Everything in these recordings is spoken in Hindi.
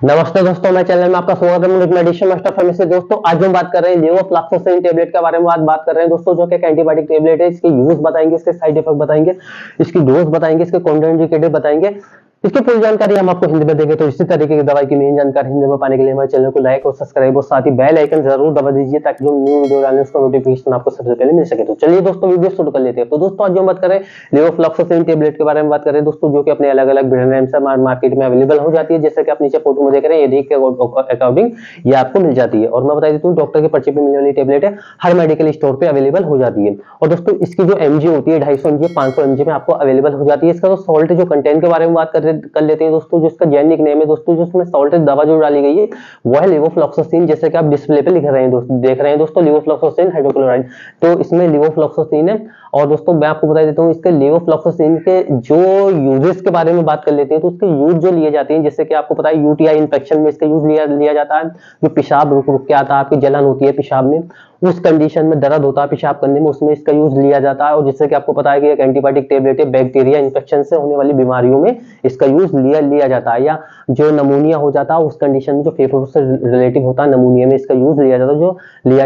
नमस्ते दोस्तों, मैं चैनल में आपका स्वागत है। Medicine master pharmacy. दोस्तों आज हम बात कर रहे हैं लेवोफ्लॉक्सासिन टेबलेट के बारे में बात कर रहे हैं दोस्तों, जो कि एक एंटीबायोटिक टेबलेट है। इसके यूज बताएंगे, इसके साइड इफेक्ट बताएंगे, इसकी डोज बताएंगे, इसके कॉन्ट्राइंडिकेटेड बताएंगे, इसकी पूरी जानकारी हम आपको हिंदी में देंगे। तो इसी तरीके की दवाई की मेन जानकारी हिंदी में पाने के लिए हमारे चैनल को लाइक और सब्सक्राइब और साथ ही बेल आइकन जरूर दबा दीजिए, ताकि जो न्यू वीडियो डालने उसका नोटिफिकेशन आपको सबसे पहले मिल सके। तो चलिए दोस्तों वीडियो शुरू कर लेते हैं। तो दोस्तों आज हम बात करें लेवोफ्लॉक्सासिन टेबलेट के बारे में बात करें दोस्तों, जो कि अपने अलग अलग ब्रांड नेम से मार्केट में अवेलेबल हो जाती है। जैसे कि आप नीचे फोटो में देख रहे हैं, ये के अकॉर्डिंग ये आपको मिल जाती है। और मैं बता देता हूँ, डॉक्टर के पर्चे पे मिलने वाली टेबलेट है, हर मेडिकल स्टोर पे अवेलेबल हो जाती है। और दोस्तों इसकी जो एमजी होती है 250 एमजी 500 एमजी में आपको अवेलेबल हो जाती है। इसका जो सॉल्ट जो कंटेंट के बारे में बात कर लेते हैं दोस्तों, जो इसका जेनेरिक नेम है दोस्तों, जो इसमें सॉल्ट दवा जो डाली गई है वो है लेवोफ्लॉक्सासिन। जैसे कि आप डिस्प्ले पे लिख रहे हैं दोस्तों, देख रहे हैं दोस्तों, लेवोफ्लॉक्सासिन हाइड्रोक्लोराइड, तो इसमें लेवोफ्लॉक्सासिन है। और दोस्तों मैं आपको बता देता हूँ, इसके लेवोफ्लॉक्सासिन के जो यूजेस के बारे में बात कर लेते हैं। तो इसके यूज जो लिए जाते हैं, जैसे कि आपको पता है यूटीआई इन्फेक्शन में इसका यूज लिया जाता है। जो पेशाब रुक रुक के आता है, आपकी जलन होती है पेशाब में, उस कंडीशन में दर्द होता है पेशाब करने में, उसमें इसका यूज लिया जाता है। और जैसे कि आपको पता है कि एक एंटीबायोटिक टेबलेट है, बैक्टीरिया इन्फेक्शन से होने वाली बीमारियों में इसका यूज लिया जाता है। या जो नमूनिया हो जाता है उस कंडीशन में, जो फेफड़ों से रिलेटिव होता है, नमूनिया में इसका यूज लिया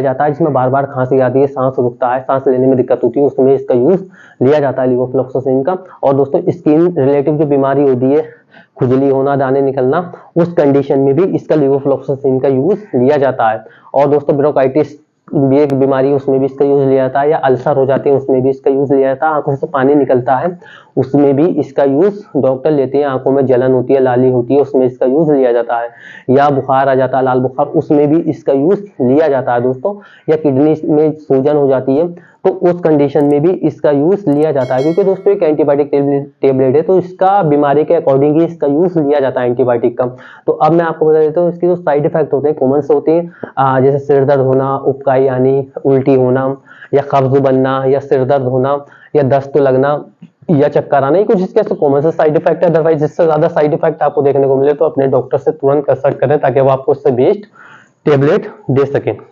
जाता है, जिसमें बार बार खांसी आती है, सांस रुकता है, सांस लेने में दिक्कत होती है, उसमें इसका यूज लिया जाता है लेवोफ्लॉक्सासिन का। और दोस्तों स्किन रिलेटिव जो बीमारी होती है, खुजली होना, दाने निकलना, उस कंडीशन में भी इसका लेवोफ्लॉक्सासिन का यूज लिया जाता है। और दोस्तों ब्रोंकाइटिस भी एक बीमारी है, उसमें भी इसका यूज लिया जाता है। या अल्सर हो जाते हैं, उसमें भी इसका यूज लिया जाता है। आंखों से पानी निकलता है, उसमें भी इसका यूज डॉक्टर लेते हैं। आंखों में जलन होती है, लाली होती है, उसमें इसका यूज लिया जाता है। या बुखार आ जाता है, लाल बुखार, उसमें भी इसका यूज लिया जाता है दोस्तों। या किडनी में सूजन हो जाती है, तो उस कंडीशन में भी इसका यूज लिया जाता है। क्योंकि दोस्तों एक एंटीबायोटिक टेबलेट है, तो इसका बीमारी के अकॉर्डिंग ही इसका यूज लिया जाता है एंटीबायोटिक का। तो अब मैं आपको बता देता हूँ, इसके जो साइड इफेक्ट होते हैं कॉमन से होते हैं, जैसे सिर दर्द होना, उबकाई आनी, उल्टी होना, या कब्ज बनना, या सिर दर्द होना, या दस्त लगना, या चक्कर आना, कुछ इसके कॉमन से साइड इफेक्ट है। अदरवाइज इससे ज्यादा साइड इफेक्ट आपको देखने को मिले तो अपने डॉक्टर से तुरंत कंसल्ट करें, ताकि वो आपको उससे बेस्ट टेबलेट दे सके।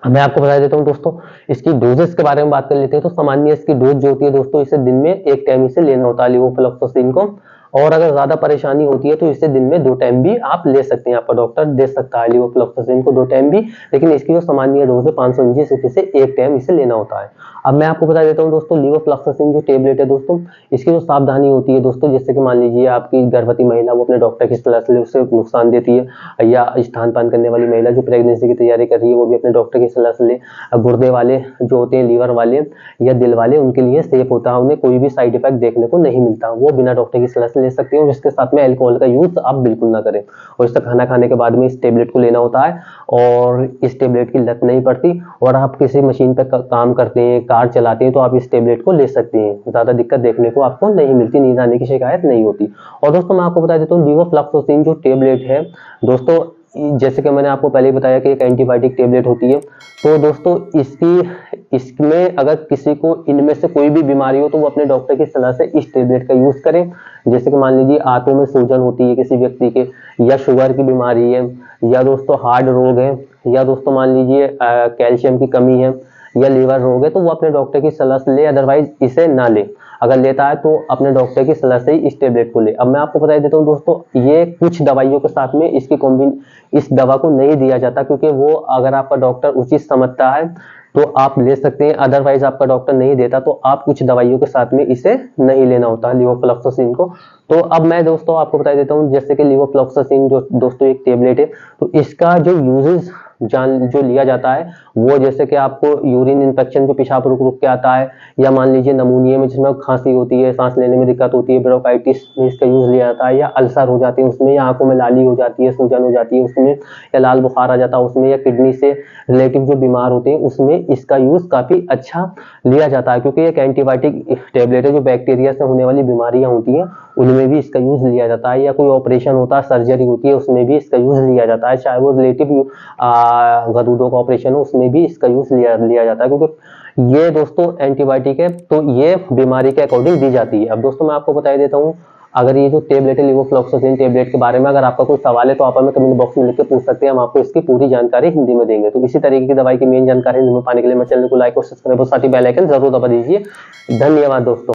मैं आपको बता देता हूँ दोस्तों, इसकी डोजेस के बारे में बात कर लेते हैं। तो सामान्य इसकी डोज जो होती है दोस्तों, इसे दिन में एक टाइम इसे लेना होता है लेवोफ्लॉक्सासिन को। और अगर ज्यादा परेशानी होती है तो इसे दिन में 2 टाइम भी आप ले सकते हैं, आपका डॉक्टर दे सकता है लेवोफ्लॉक्सासिन को 2 टाइम भी। लेकिन इसकी जो सामान्य डोज है 500 mg, सिर्फ इसे एक टाइम इसे लेना होता है। अब मैं आपको बता देता हूँ दोस्तों, लेवोफ्लॉक्सासिन जो टेबलेट है दोस्तों, इसकी जो सावधानी होती है दोस्तों, जैसे कि मान लीजिए आपकी गर्भवती महिला, वो अपने डॉक्टर की सलाह से उसे नुकसान देती है। या स्तनपान करने वाली महिला जो प्रेगनेंसी की तैयारी कर रही है, वो भी अपने डॉक्टर की सलाह से ले। गुर्दे वाले जो होते हैं, लीवर वाले या दिल वाले, उनके लिए सेफ होता है, उन्हें कोई भी साइड इफेक्ट देखने को नहीं मिलता, वो बिना डॉक्टर की सलाह से ले सकते हैं। और इसके साथ में अल्कोहल का यूज आप बिल्कुल ना करें। और इसका खाना खाने के बाद में इस टेबलेट को लेना होता है, और इस टेबलेट की लत नहीं पड़ती। और आप किसी मशीन पर काम करते हैं, कार चलाते हैं, तो आप इस टेबलेट को ले सकते हैं, ज्यादा दिक्कत देखने को आपको नहीं मिलती, नींद आने की शिकायत नहीं होती। और दोस्तों मैं आपको बता देता हूँ, लेवोफ्लॉक्सासिन जो टेबलेट है दोस्तों, जैसे कि मैंने आपको पहले ही बताया कि एक एंटीबायोटिक टेबलेट होती है। तो दोस्तों इसमें अगर किसी को इनमें से कोई भी बीमारी हो, तो वो अपने डॉक्टर की सलाह से इस टेबलेट का यूज करें। जैसे कि मान लीजिए आंतों में सूजन होती है किसी व्यक्ति के, या शुगर की बीमारी है, या दोस्तों हार्ट रोग है, या दोस्तों मान लीजिए कैल्शियम की कमी है, या लीवर रोग है, तो वो अपने डॉक्टर की सलाह से ले। अदरवाइज इसे ना ले। अगर लेता है तो अपने डॉक्टर की सलाह से ही इस टेबलेट को ले। अब मैं आपको बता देता हूँ दोस्तों, ये कुछ दवाइयों के साथ में इस दवा को नहीं दिया जाता, क्योंकि वो अगर आपका डॉक्टर उचित समझता है तो आप ले सकते हैं। अदरवाइज आपका डॉक्टर नहीं देता तो आप कुछ दवाइयों के साथ में इसे नहीं लेना होता है लेवोफ्लॉक्सासिन को। तो अब मैं दोस्तों आपको बता देता हूँ, जैसे कि लेवोफ्लॉक्सासिन जो दोस्तों एक टेबलेट है, तो इसका जो यूजेस जो लिया जाता है वो, जैसे कि आपको यूरिन इन्फेक्शन, जो पेशाब रुक रुक के आता है, या मान लीजिए नमूनिया में जिसमें खांसी होती है, सांस लेने में दिक्कत होती है, ब्रोंकाइटिस में इसका यूज लिया जाता है। या अल्सर हो जाते हैं उसमें, या आंखों में लाली हो जाती है, सूजन हो जाती है उसमें, या लाल बुखार आ जाता है उसमें, या किडनी से रिलेटिव जो बीमार होते हैं उसमें इसका यूज काफी अच्छा लिया जाता है। क्योंकि एक एंटीबायोटिक टेबलेट है, जो बैक्टीरिया से होने वाली बीमारियां होती हैं उनमें भी इसका यूज लिया जाता है। या कोई ऑपरेशन होता है, सर्जरी होती है, उसमें भी इसका यूज लिया जाता है। चाहे वो रिलेटिव गदूदों का ऑपरेशन हो, उसमें भी इसका यूज लिया जाता है। क्योंकि ये दोस्तों एंटीबायोटिक है, तो ये बीमारी के अकॉर्डिंग दी जाती है। अब दोस्तों मैं आपको बता देता हूँ, अगर ये जो टेबलेट है लेवोफ्लॉक्सासिन टेबलेट के बारे में अगर आपका कोई सवाल है तो आप हमें कमेंट बॉक्स में लिख के पूछ सकते हैं, हम आपको इसकी पूरी जानकारी हिंदी में देंगे। तो इसी तरीके की दवाई की मेन जानकारी हिंदी में पाने के लिए मैं चैनल को लाइक और सब्सक्राइब और साथ ही बेल आइकन जरूर दबा दीजिए। धन्यवाद दोस्तों।